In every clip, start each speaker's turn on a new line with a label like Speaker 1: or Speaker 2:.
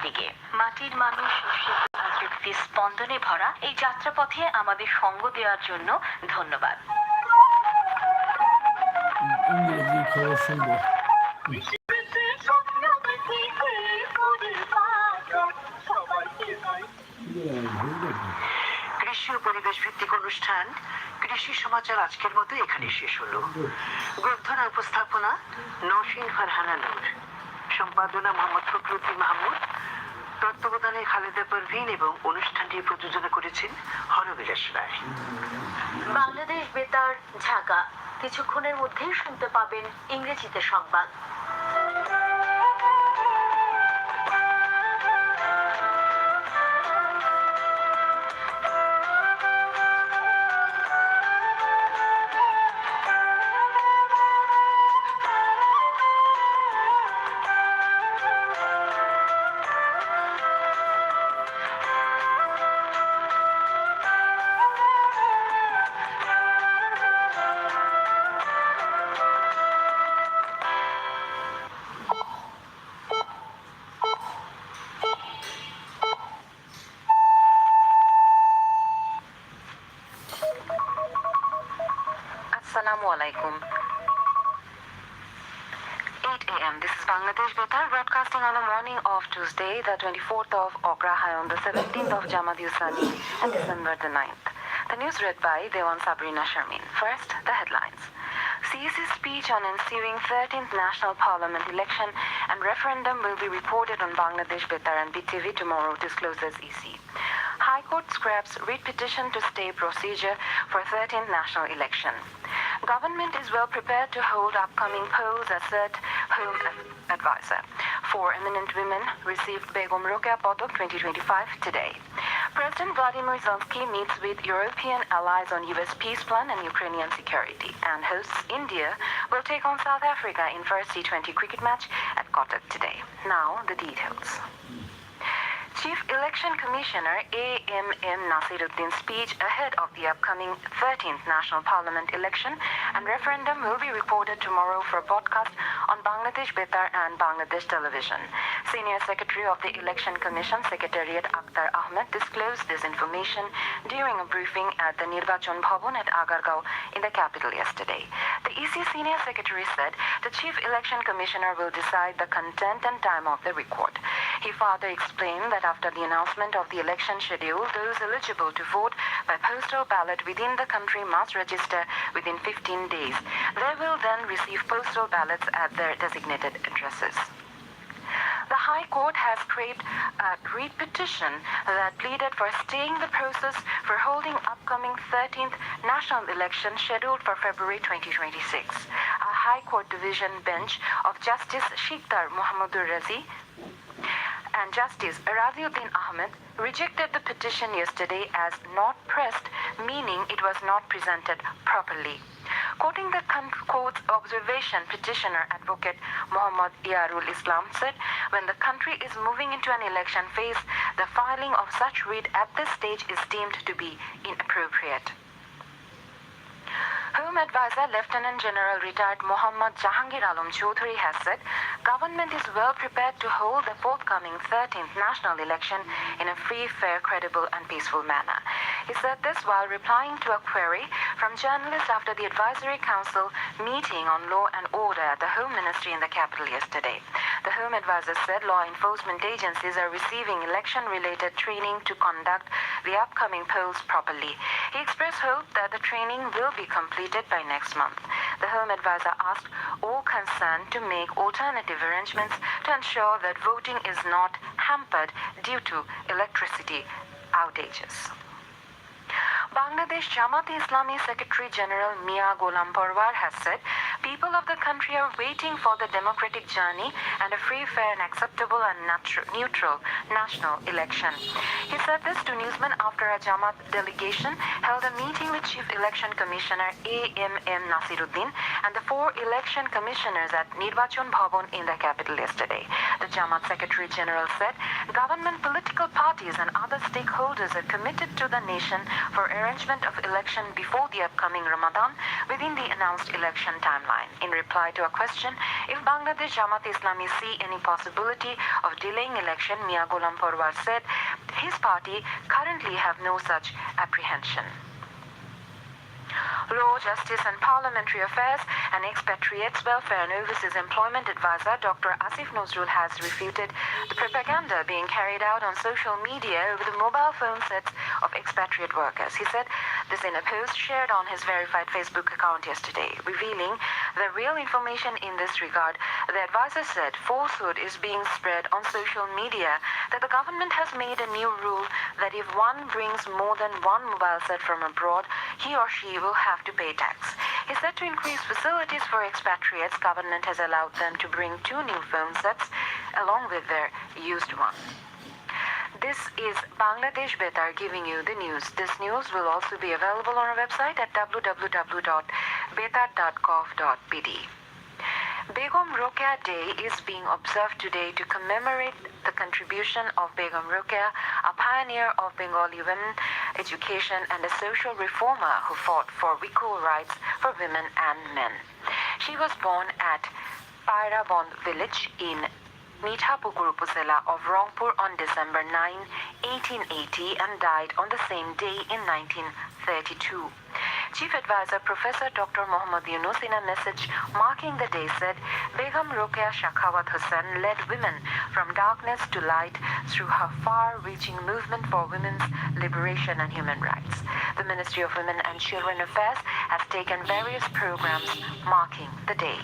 Speaker 1: থেকে। মাটির মানুষ শস্যের স্পন্দনে ভরা এই যাত্রাপথে আমাদের সঙ্গ দেওয়ার জন্য ধন্যবাদ।
Speaker 2: ইংরেজি খবর শুনবো।
Speaker 1: কৃষি ও পরিবেশ ভিত্তিক অনুষ্ঠান কৃষি সমাচার আজকের মতো এখানে শেষ হলো। গ্রন্থনা উপস্থাপনা নওশীন ফারহানা নূর, সম্পাদনা মোহাম্মদ ফখরুদ্দিন মাহমুদ, তত্ত্বাবধানে খালেদা পারভীন এবং অনুষ্ঠানটি প্রযোজনা করেছেন হরবিলাস রায়। বাংলাদেশ বেতার ঢাকা কিছুক্ষণের মধ্যেই শুনতে পাবেন ইংরেজিতে সংবাদ। Assalamu alaikum. 8 a.m. This is Bangladesh Betar broadcasting on the morning of Tuesday, the 24th of Ograhayon, the 17th of Jamadi-Usani, and December the 9th. The news read by Dewan Sabrina Sharmin. First, the headlines. CEC's speech on ensuing 13th National Parliament election and referendum will be reported on Bangladesh Betar and BTV tomorrow, discloses EC. High Court scraps writ petition to stay procedure for 13th national election. Government is well prepared to hold upcoming polls, assert Home Advisor. 4 eminent women received Begum Rokeya Padak 2025 today. President Vladimir Zelensky meets with European allies on U.S. peace plan and Ukrainian security, and hosts India will take on South Africa in first T20 cricket match at Kotak today. Now, the details. Chief Election Commissioner A.M.M. Nasiruddin's speech ahead of the upcoming 13th National Parliament election and referendum will be reported tomorrow for broadcast on Bangladesh Betar and Bangladesh Television. Senior Secretary of the Election Commission Secretariat Akhtar Ahmed disclosed this information during a briefing at the Nirbachon Bhavan at Agargaon in the capital yesterday. The EC Senior Secretary said the Chief Election Commissioner will decide the content and time of the record. He further explained that after the announcement of the election schedule, those eligible to vote by postal ballot within the country must register within 15 days. They will then receive postal ballots at their designated addresses. The High Court has scrapped a writ petition that pleaded for staying the process for holding upcoming 13th national election scheduled for February 2026. A High Court division bench of Justice Shikhtar Mohammadur Razi and Justice Raziuddin Ahmed rejected the petition yesterday as not pressed, meaning it was not presented properly. Quoting the court's observation, petitioner advocate Mohammad Islam said, when the country is moving into an election phase, the filing of such writ at this stage is deemed to be inappropriate. Home Advisor Lieutenant General retired Mohammad Jahangir Alam Chaudhary has said government is well prepared to hold the forthcoming 13th national election in a free, fair, credible and peaceful manner. He said this while replying to a query from journalists after the Advisory Council meeting on law and order at the Home Ministry in the capital yesterday. The Home Advisor said law enforcement agencies are receiving election-related training to conduct the upcoming polls properly. He expressed hope that the training will be completed by next month. The Home Advisor asked all concerned to make alternative arrangements to ensure that voting is not hampered due to electricity outages. Bangladesh Jamaat-e-Islami Secretary General Mia Gholam Parwar has said people of the country are waiting for the democratic journey and a free, fair and acceptable and neutral national election. He said this to newsmen after a Jamaat delegation held a meeting with Chief Election Commissioner A.M.M. Nasiruddin and the 4 election commissioners at Nirbachon Bhavan in the capital yesterday. The Jamaat Secretary General said government, political parties and other stakeholders are committed to the nation for arrangement of election before the upcoming Ramadan within the announced election timeline. In reply to a question if Bangladesh Jamaat Islami see any possibility of delaying election, Mia Ghulam Parwar said his party currently have no such apprehension. Law, Justice and Parliamentary Affairs and Expatriates Welfare and Overseas Employment Advisor Dr. Asif Nozrul has refuted the propaganda being carried out on social media over the mobile phone sets of expatriate workers. He said this in a post shared on his verified Facebook account yesterday, revealing the real information in this regard. The advisor said falsehood is being spread on social media that the government has made a new rule that if one brings more than one mobile set from abroad, he or she will have to pay tax. He said to increase facilities for expatriates, government has allowed them to bring 2 new phone sets along with their used one. This is Bangladesh Betar giving you the news. This news will also be available on our website at www.betar.gov.bd. Begum Rokeya Day is being observed today to commemorate the contribution of Begum Rokeya, a pioneer of Bengali women education and a social reformer who fought for equal rights for women and men. She was born at Pairabond village in Mithapukur Upazila of Rangpur on December 9, 1880 and died on the same day in 1932. Chief Advisor Professor Dr. Mohammad Younus in a message marking the day said Begum Rokeya Shakhawat Hussain led women from darkness to light through her far-reaching movement for women's liberation and human rights. The Ministry of Women and Children Affairs has taken various programs marking the day.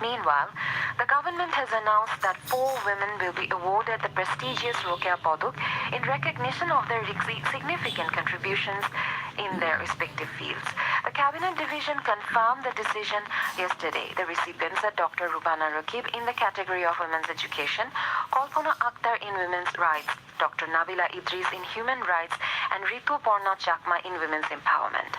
Speaker 1: Meanwhile, the government has announced that 4 women will be awarded the prestigious Rokeya Padak in recognition of their significant contributions in their respective fields. The Cabinet Division confirmed the decision yesterday. The recipients are Dr. Rubana Rakib in the category of women's education, Kalpana Akhtar in women's rights, Dr. Nabila Idris in human rights, and Ritu Porna Chakma in women's empowerment.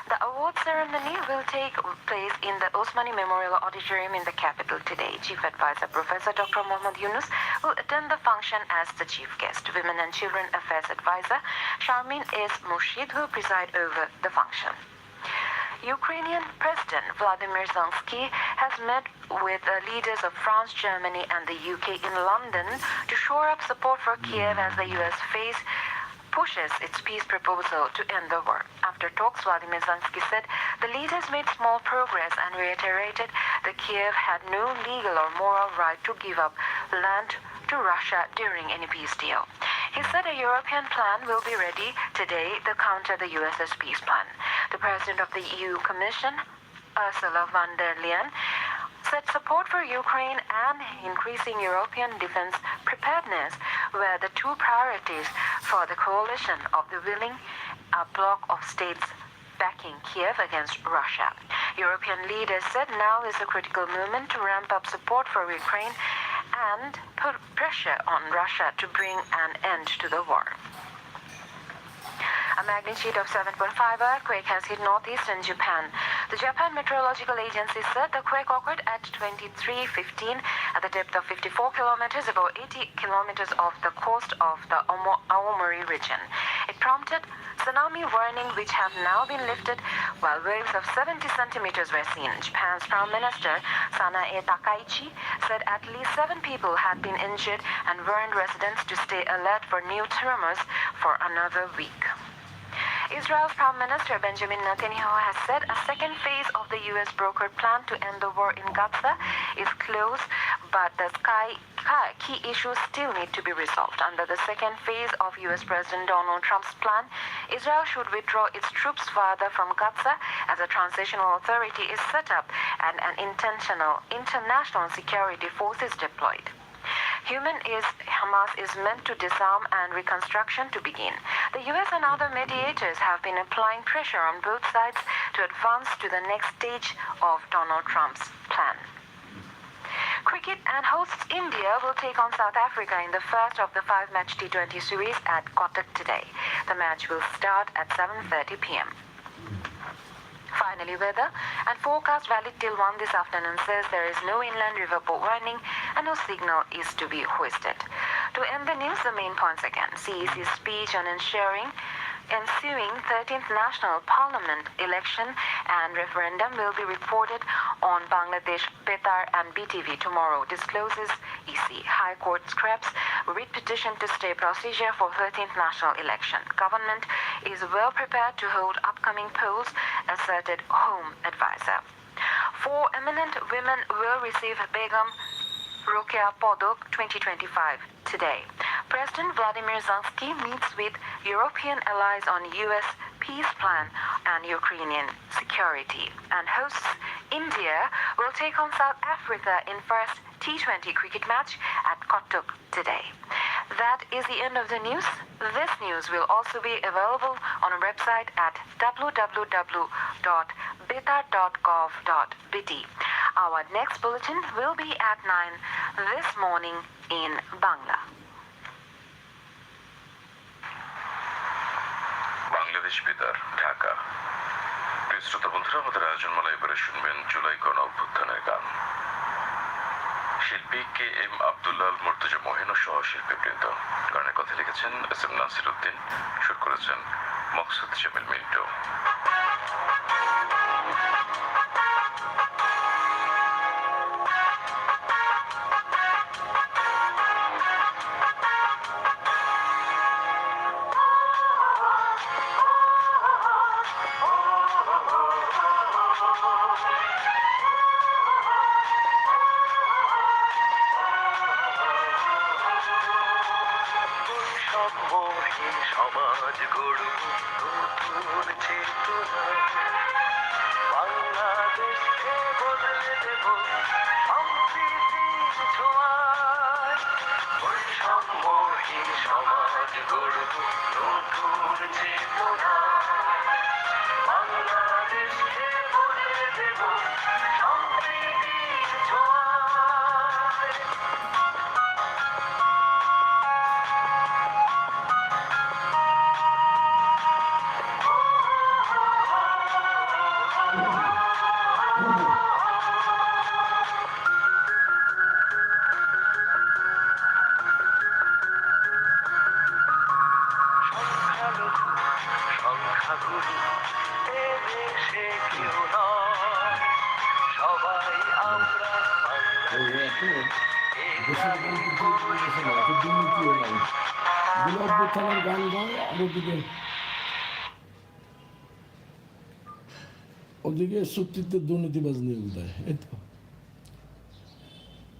Speaker 1: The award ceremony will take place in the Osmani Memorial Auditorium in the capital today. Chief Advisor Professor Dr. Mohammad Younus will attend the function as the chief guest. Women and Children Affairs Advisor Sharmin S. Murshid will preside over the function. Ukrainian President Vladimir Zelensky has met with leaders of France, Germany and the UK in London to shore up support for Kiev as the US pushes its peace proposal to end the war. After talks, Vladimir Zelensky said the leaders made small progress and reiterated that Kiev had no legal or moral right to give up land to Russia during any peace deal. He said a European plan will be ready today to counter the US's peace plan. The President of the EU Commission, Ursula von der Leyen, said support for Ukraine and increasing European defense preparedness were the 2 priorities for the coalition of the willing, a bloc of states backing Kiev against Russia. European leaders said now is a critical moment to ramp up support for Ukraine and put pressure on Russia to bring an end to the war. A magnitude of 7.5 earthquake has hit northeastern Japan. The Japan Meteorological Agency said the quake occurred at 23:15 at the depth of 54 kilometers, about 80 kilometers off the coast of the Aomori region. It prompted tsunami warning, which have now been lifted, while waves of 70 centimeters were seen. Japan's Prime Minister Sanae Takaichi said at least 7 people had been injured and warned residents to stay alert for new tremors for another week. Israel's Prime Minister Benjamin Netanyahu has said a second phase of the U.S. brokered plan to end the war in Gaza is close, but the key issues still need to be resolved. Under the second phase of U.S. President Donald Trump's plan, Israel should withdraw its troops further from Gaza as a transitional authority is set up and an international security force is deployed. Hamas is meant to disarm and reconstruction to begin. The U.S. and other mediators have been applying pressure on both sides to advance to the next stage of Donald Trump's plan. Cricket and hosts India will take on South Africa in the first of the 5-match T20 series at Kotak today. The match will start at 7:30 p.m. Finally, weather and forecast valid till 1 this afternoon says there is no inland river warning and no signal is to be hoisted. To end the news, the main points again. CEC's speech on ensuing 13th National Parliament election and referendum will be reported on Bangladesh Betar and BTV tomorrow, discloses EC. High Court scraps writ petition to stay procedure for 13th National election. Government is well prepared to hold upcoming polls, asserted Home Advisor. 4 eminent women will receive Begum Rokia Podok 2025 today. President Vladimir Zelensky meets with European allies on U.S. peace plan and Ukrainian security. And hosts India will take on South Africa in first T20 cricket match at Kotuk today. That is the end of the news. This news will also be available on our website at www.betar.gov.bt. Our next bulletin will be at 9 this morning in Bangla.
Speaker 3: Bangladesh বেতার ঢাকা। প্রিয় শ্রোতা বন্ধুরা, আমাদের আয়োজনমালা এবারে শুনবেন জুলাই গণ অভ্যুত্থানের গান। শিল্পী কে এম আব্দুল্লাহ মুর্তজা মোহিন ও সহশিল্পীবৃন্দ। গানের কথা লিখেছেন এস এম নাসির উদ্দিন, সুর করেছেন মকসুদ জামিল মিন্টু। সমাজ গড়ব নতুন চেতনা, বাংলাদেশকে বদলে দেব সম্প্রীতির ছোঁয়ায়। বৈষম্যহীন সমাজ গড়ব নতুন চেতনা, বাংলাদেশকে বদলে দেব সম্প্রীতির ছোঁয়ায়। সংখ্যাগুরু এ দেশে কেউ নয়, সবাই আমরা বাংলাদেশ।
Speaker 2: গান গায় আর ওদিকে চুক্তিতে দুর্নীতিবাজ নিয়োগ দেয়। এই তো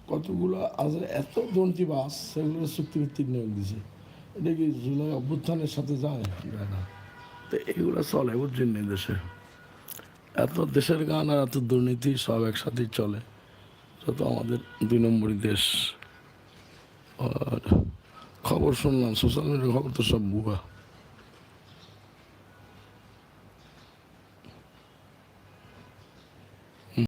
Speaker 2: কতগুলো আজ এত দুর্নীতিবাজ, সেগুলো চুক্তিভিত্তিক নিয়োগ দিছে। এটা কি জুলাই অভ্যুত্থানের সাথে যায়? না। তো এগুলো চলে বুঝছেন না, দেশে এত দেশের গান আর এত দুর্নীতি সব একসাথেই চলে। যত আমাদের 2 নম্বরই দেশ। আর খবর শুনলাম, সোশ্যাল মিডিয়ার খবর তো সব ভুয়া।